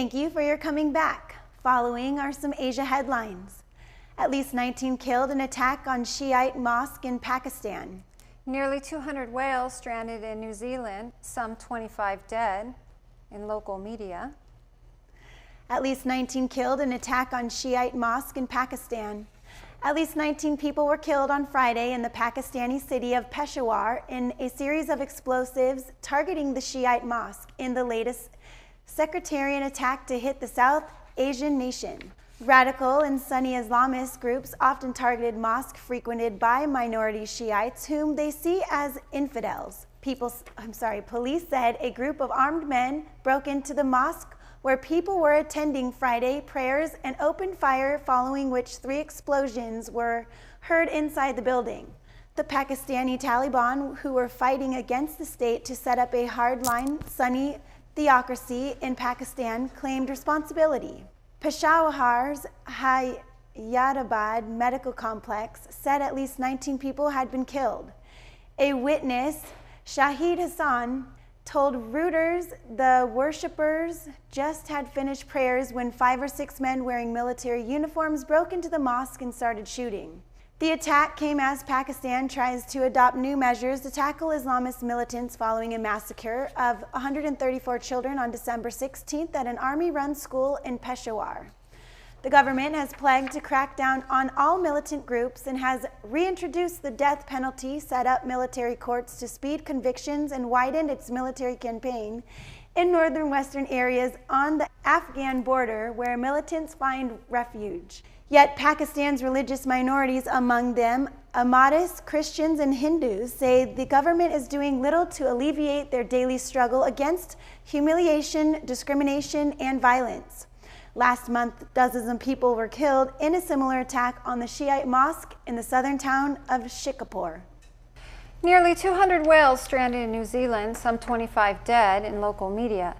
Thank you for your coming back. Following are some Asia headlines. At least 19 killed in attack on Shiite mosque in Pakistan. Nearly 200 whales stranded in New Zealand, some 25 dead, in local media. At least 19 killed in attack on Shiite mosque in Pakistan. At least 19 people were killed on Friday in the Pakistani city of Peshawar in a series of explosives targeting the Shiite mosque in the latest sectarian attack to hit the South Asian nation. Radical and Sunni Islamist groups often targeted mosques frequented by minority Shiites whom they see as infidels. Police said a group of armed men broke into the mosque where people were attending Friday prayers and opened fire, following which 3 explosions were heard inside the building. The Pakistani Taliban, who were fighting against the state to set up a hardline Sunni theocracy in Pakistan, claimed responsibility. Peshawar's Hayatobad medical complex said at least 19 people had been killed. A witness, Shahid Hassan, told Reuters the worshippers just had finished prayers when 5 or 6 men wearing military uniforms broke into the mosque and started shooting. The attack came as Pakistan tries to adopt new measures to tackle Islamist militants following a massacre of 134 children on December 16th at an army-run school in Peshawar. The government has pledged to crack down on all militant groups and has reintroduced the death penalty, set up military courts to speed convictions, and widened its military campaign in northern western areas on the Afghan border where militants find refuge. Yet Pakistan's religious minorities, among them Ahmadis, Christians, and Hindus, say the government is doing little to alleviate their daily struggle against humiliation, discrimination, and violence. Last month, dozens of people were killed in a similar attack on the Shiite mosque in the southern town of Shikapur. Nearly 200 whales stranded in New Zealand, some 25 dead, in local media.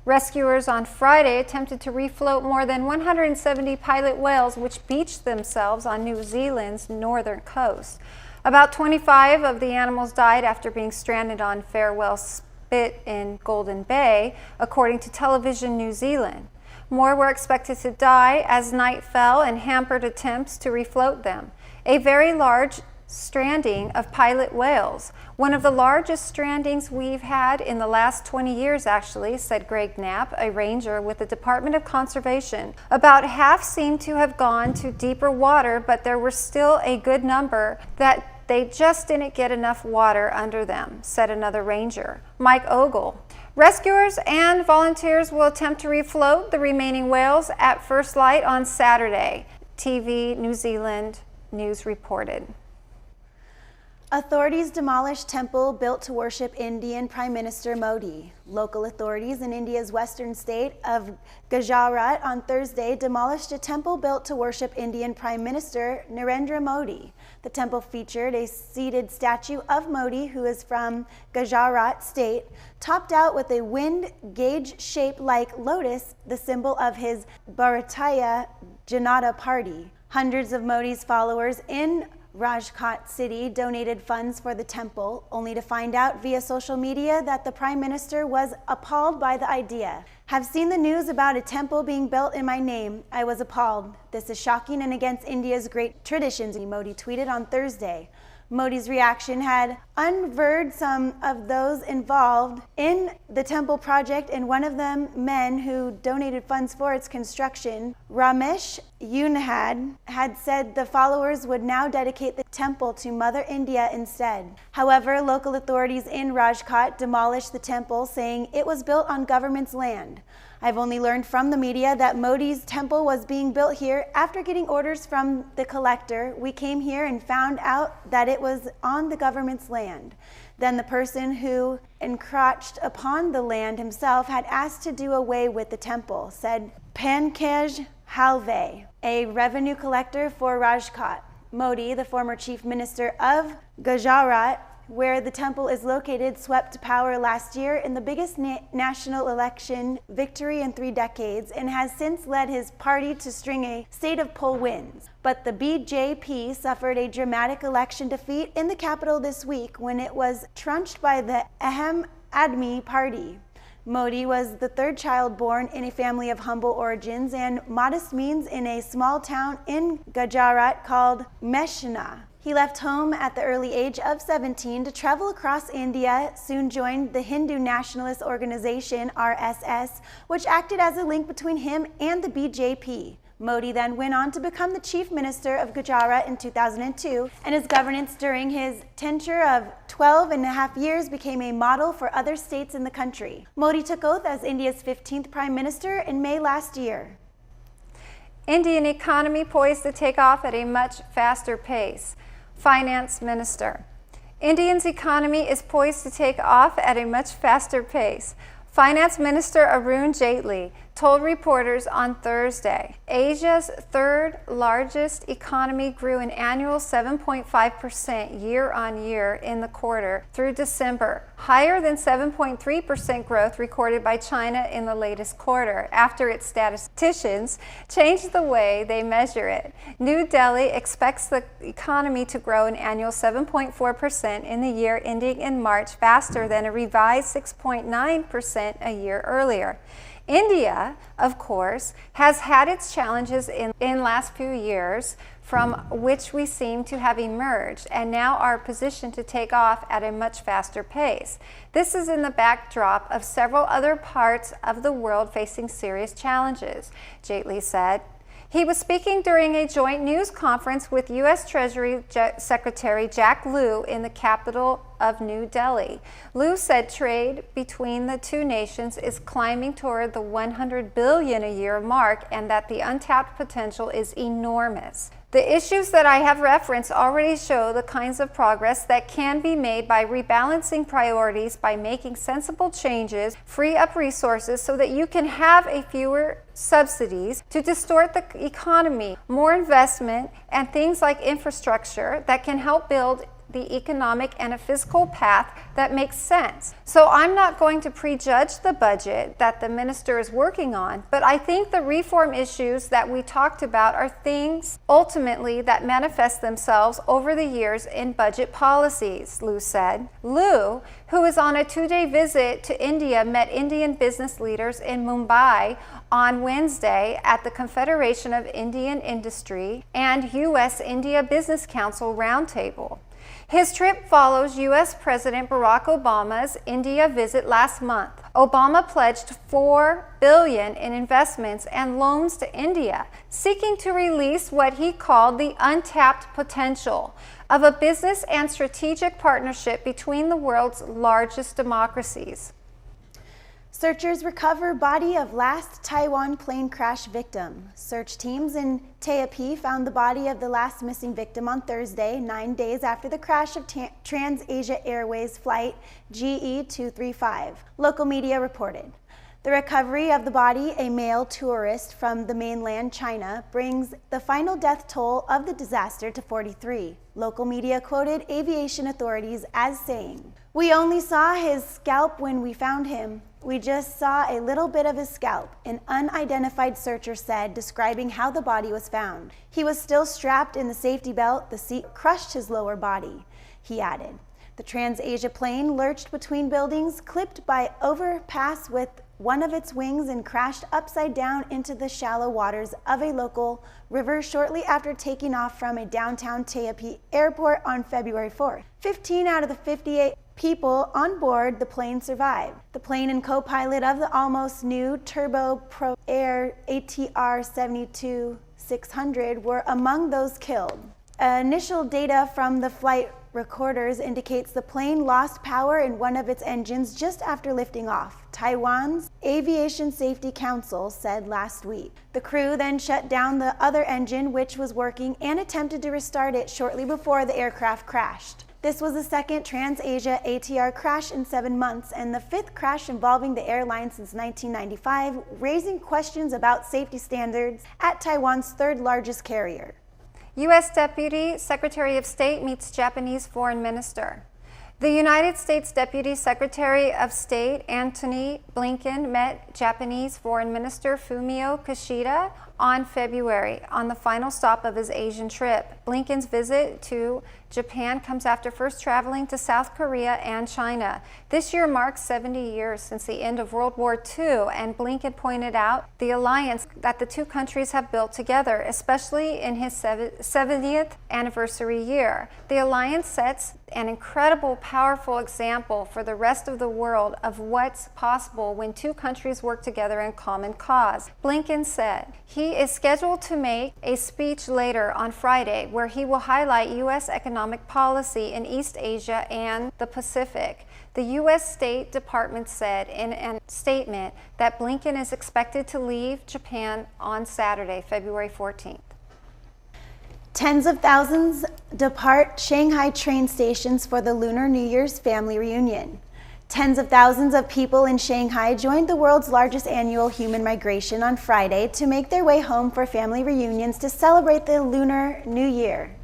Rescuers on Friday attempted to refloat more than 170 pilot whales which beached themselves on New Zealand's northern coast. About 25 of the animals died after being stranded on Farewell Spit in Golden Bay, according to Television New Zealand. More were expected to die as night fell and hampered attempts to refloat them. A very large stranding of pilot whales, one of the largest strandings we've had in the last 20 years actually, said Greg Knapp, a ranger with the Department of Conservation. About half seemed to have gone to deeper water, but there were still a good number that they just didn't get enough water under them, said another ranger, Mike Ogle. Rescuers and volunteers will attempt to refloat the remaining whales at first light on Saturday, TV New Zealand News reported. Authorities demolished temple built to worship Indian Prime Minister Modi. Local authorities in India's western state of Gujarat on Thursday demolished a temple built to worship Indian Prime Minister Narendra Modi. The temple featured a seated statue of Modi, who is from Gujarat state, topped out with a wind gauge shaped like lotus, the symbol of his Bharatiya Janata Party. Hundreds of Modi's followers in Rajkot city donated funds for the temple, only to find out via social media that the Prime Minister was appalled by the idea. Have seen the news about a temple being built in my name. I was appalled. This is shocking and against India's great traditions, Modi tweeted on Thursday. Modi's reaction had unnerved some of those involved in the temple project, and one of them, men who donated funds for its construction, Ramesh Unhad, had said the followers would now dedicate the temple to Mother India instead. However, local authorities in Rajkot demolished the temple, saying it was built on government's land. I've only learned from the media that Modi's temple was being built here after getting orders from the collector. We came here and found out that it was on the government's land. Then the person who encroached upon the land himself had asked to do away with the temple, said Pankaj Halve, a revenue collector for Rajkot. Modi, the former chief minister of Gujarat, where the temple is located, swept power last year in the biggest national election victory in 3 decades and has since led his party to string a state of poll wins. But the BJP suffered a dramatic election defeat in the capital this week when it was trunched by the Aam Aadmi Party. Modi was the third child born in a family of humble origins and modest means in a small town in Gujarat called Mehsana. He left home at the early age of 17 to travel across India, soon joined the Hindu nationalist organization RSS, which acted as a link between him and the BJP. Modi then went on to become the chief minister of Gujarat in 2002, and his governance during his tenure of 12 and a half years became a model for other states in the country. Modi took oath as India's 15th prime minister in May last year. Indian economy poised to take off at a much faster pace. Finance Minister. India's economy is poised to take off at a much faster pace. Finance Minister Arun Jaitley told reporters on Thursday, Asia's third largest economy grew an annual 7.5% year-on-year in the quarter through December, higher than 7.3% growth recorded by China in the latest quarter, after its statisticians changed the way they measure it. New Delhi expects the economy to grow an annual 7.4% in the year ending in March, faster than a revised 6.9% a year earlier. India, of course, has had its challenges in last few years, from which we seem to have emerged and now are positioned to take off at a much faster pace. This is in the backdrop of several other parts of the world facing serious challenges, Jaitley said. He was speaking during a joint news conference with U.S. Treasury Secretary Jack Lew in the capital of New Delhi. Lew said trade between the two nations is climbing toward the $100 billion a year mark and that the untapped potential is enormous. The issues that I have referenced already show the kinds of progress that can be made by rebalancing priorities, by making sensible changes, free up resources so that you can have a fewer subsidies to distort the economy, more investment, and things like infrastructure that can help build the economic and a fiscal path that makes sense. So I'm not going to prejudge the budget that the minister is working on, but I think the reform issues that we talked about are things ultimately that manifest themselves over the years in budget policies, Lew said. Lew, who is on a 2-day visit to India, met Indian business leaders in Mumbai on Wednesday at the Confederation of Indian Industry and U.S.-India Business Council Roundtable. His trip follows U.S. President Barack Obama's India visit last month. Obama pledged $4 billion in investments and loans to India, seeking to release what he called the untapped potential of a business and strategic partnership between the world's largest democracies. Searchers recover body of last Taiwan plane crash victim. Search teams in Taipei found the body of the last missing victim on Thursday, 9 days after the crash of Trans-Asia Airways flight GE235, local media reported. The recovery of the body, a male tourist from the mainland China, brings the final death toll of the disaster to 43. Local media quoted aviation authorities as saying, "We only saw his scalp when we found him. We just saw a little bit of his scalp," an unidentified searcher said, describing how the body was found. "He was still strapped in the safety belt. The seat crushed his lower body," he added. The Trans-Asia plane lurched between buildings, clipped by overpass with one of its wings, and crashed upside down into the shallow waters of a local river shortly after taking off from a downtown Taipei airport on February 4th. 15 out of the 58 people on board the plane survived. The plane and co-pilot of the almost new Turbo Pro Air ATR 72-600 were among those killed. Initial data from the flight recorders indicates the plane lost power in one of its engines just after lifting off, Taiwan's Aviation Safety Council said last week. The crew then shut down the other engine, which was working, and attempted to restart it shortly before the aircraft crashed. This was the second Trans-Asia ATR crash in 7 months and the 5th crash involving the airline since 1995, raising questions about safety standards at Taiwan's third largest carrier. U.S. Deputy Secretary of State meets Japanese Foreign Minister. The United States Deputy Secretary of State Antony Blinken met Japanese Foreign Minister Fumio Kishida on February on the final stop of his Asian trip. Blinken's visit to Japan comes after first traveling to South Korea and China. This year marks 70 years since the end of World War II, and Blinken pointed out the alliance that the two countries have built together, especially in his 70th anniversary year. The alliance sets an incredible, powerful example for the rest of the world of what's possible when two countries work together in common cause. Blinken said he is scheduled to make a speech later on Friday where he will highlight U.S. economic policy in East Asia and the Pacific. The U.S. State Department said in a statement that Blinken is expected to leave Japan on Saturday, February 14th. Tens of thousands depart Shanghai train stations for the Lunar New Year's family reunion. Tens of thousands of people in Shanghai joined the world's largest annual human migration on Friday to make their way home for family reunions to celebrate the Lunar New Year.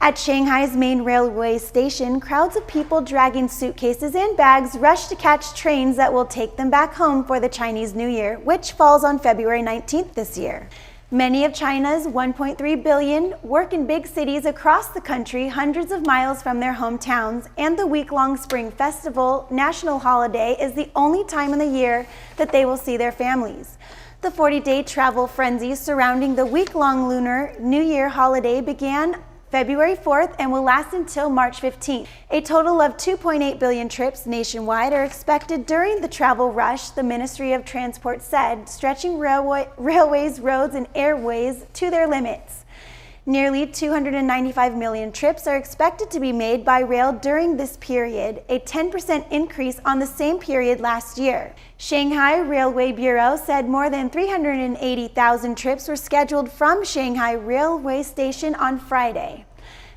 At Shanghai's main railway station, crowds of people dragging suitcases and bags rush to catch trains that will take them back home for the Chinese New Year, which falls on February 19th this year. Many of China's 1.3 billion work in big cities across the country, hundreds of miles from their hometowns, and the week-long Spring Festival national holiday is the only time in the year that they will see their families. The 40-day travel frenzy surrounding the week-long Lunar New Year holiday began February 4th and will last until March 15th. A total of 2.8 billion trips nationwide are expected during the travel rush, the Ministry of Transport said, stretching railways, roads, and airways to their limits. Nearly 295 million trips are expected to be made by rail during this period, a 10% increase on the same period last year. Shanghai Railway Bureau said more than 380,000 trips were scheduled from Shanghai Railway Station on Friday.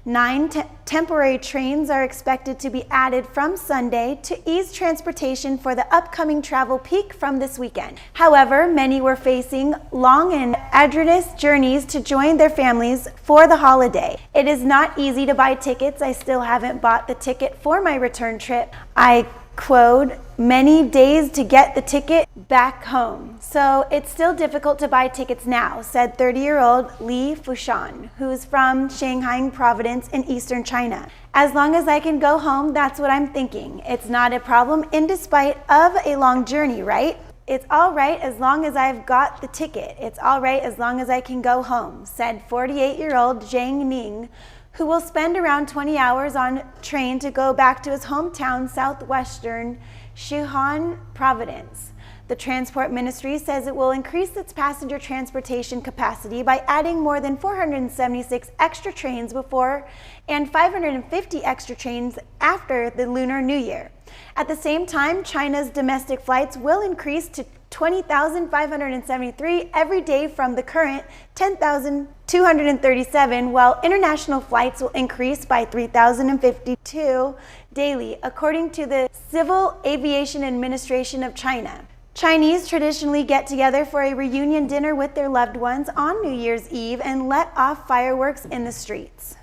9 temporary trains are expected to be added from Sunday to ease transportation for the upcoming travel peak from this weekend. However, many were facing long and arduous journeys to join their families for the holiday. It is not easy to buy tickets. I still haven't bought the ticket for my return trip. I quote, many days to get the ticket back home. So it's still difficult to buy tickets now, said 30-year-old Li Fushan, who's from Shanghai Province in eastern China. As long as I can go home, that's what I'm thinking. It's not a problem in despite of a long journey, right? It's all right as long as I've got the ticket. It's all right as long as I can go home, said 48-year-old Zhang Ning, who will spend around 20 hours on train to go back to his hometown, southwestern Sichuan Province. The Transport Ministry says it will increase its passenger transportation capacity by adding more than 476 extra trains before and 550 extra trains after the Lunar New Year. At the same time, China's domestic flights will increase to 20,573 every day from the current 10,237, while international flights will increase by 3,052 daily, according to the Civil Aviation Administration of China. Chinese traditionally get together for a reunion dinner with their loved ones on New Year's Eve and let off fireworks in the streets.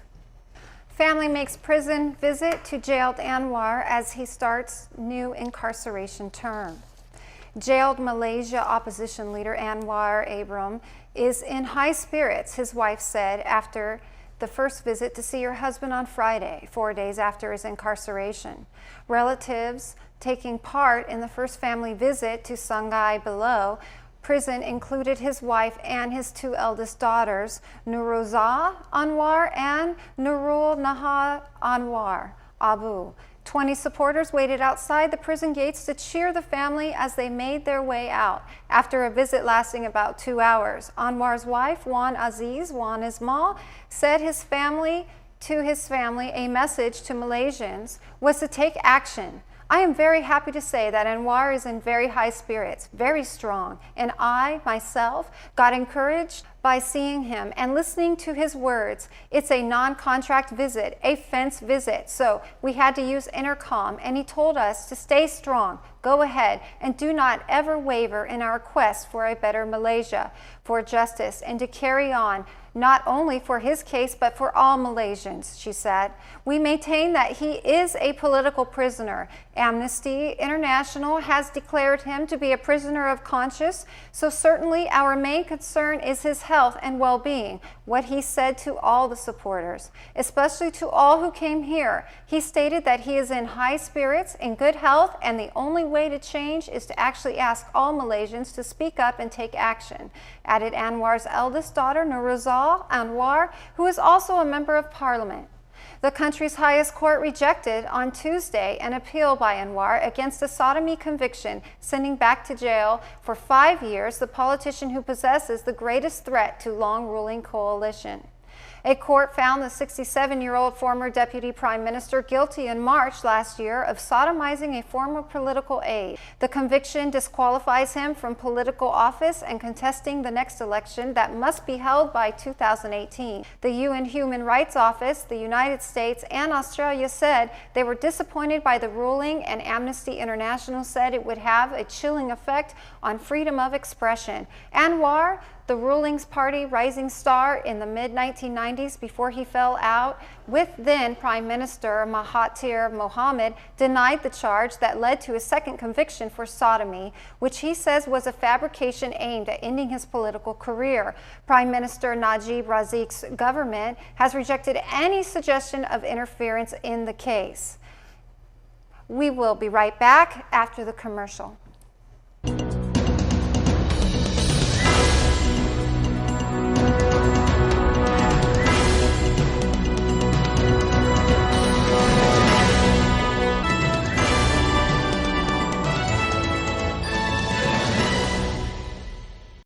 Family makes prison visit to jailed Anwar as he starts new incarceration term. Jailed Malaysia opposition leader Anwar Ibrahim is in high spirits, his wife said after the first visit to see her husband on Friday, 4 days after his incarceration. Relatives taking part in the first family visit to Sungai Below prison included his wife and his 2 eldest daughters, Nuruza Anwar and Nurul Naha Anwar Abu. 20 supporters waited outside the prison gates to cheer the family as they made their way out. After a visit lasting about 2 hours, Anwar's wife, Wan Aziz Wan Ismail, said his family, a message to Malaysians was to take action. I am very happy to say that Anwar is in very high spirits, very strong, and I, myself, got encouraged by seeing him and listening to his words. It's a non-contract visit, a fence visit, so we had to use intercom, and he told us to stay strong, go ahead, and do not ever waver in our quest for a better Malaysia, for justice, and to carry on, not only for his case, but for all Malaysians, she said. We maintain that he is a political prisoner. Amnesty International has declared him to be a prisoner of conscience, so certainly our main concern is his health and well-being, what he said to all the supporters, especially to all who came here. He stated that he is in high spirits, in good health, and the only way to change is to actually ask all Malaysians to speak up and take action, added Anwar's eldest daughter, Nuruzal Anwar, who is also a member of parliament. The country's highest court rejected on Tuesday an appeal by Anwar against a sodomy conviction, sending back to jail for 5 years the politician who possesses the greatest threat to long-ruling coalition. A court found the 67-year-old former deputy prime minister guilty in March last year of sodomizing a former political aide. The conviction disqualifies him from political office and contesting the next election that must be held by 2018. The UN Human Rights Office, the United States, and Australia said they were disappointed by the ruling, and Amnesty International said it would have a chilling effect on freedom of expression. Anwar, the ruling's party rising star in the mid-1990s before he fell out with then Prime Minister Mahathir Mohamad, denied the charge that led to his second conviction for sodomy, which he says was a fabrication aimed at ending his political career. Prime Minister Najib Razak's government has rejected any suggestion of interference in the case. We will be right back after the commercial.